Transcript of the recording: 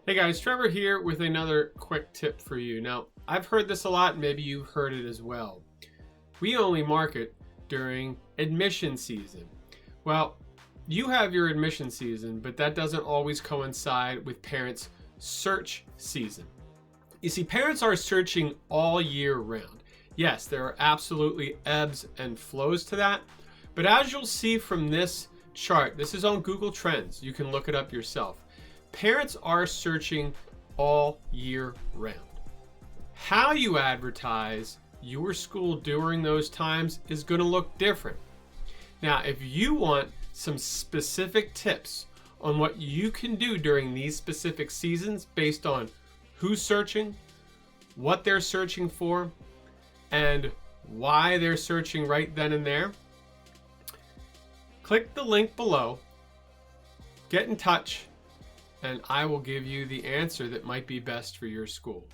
Hey guys, Trevor here with another quick tip for you. Now, I've heard this a lot, maybe you've heard it as well. We only market during admission season. Well, you have your admission season, but that doesn't always coincide with parents' search season. You see, parents are searching all year round. Yes, there are absolutely ebbs and flows to that, but as you'll see from this chart, this is on Google Trends, you can look it up yourself. Parents are searching all year round. How you advertise your school during those times is going to look different. Now, if you want some specific tips on what you can do during these specific seasons based on who's searching, what they're searching for, and why they're searching right then and there, click the link below, get in touch, and I will give you the answer that might be best for your school.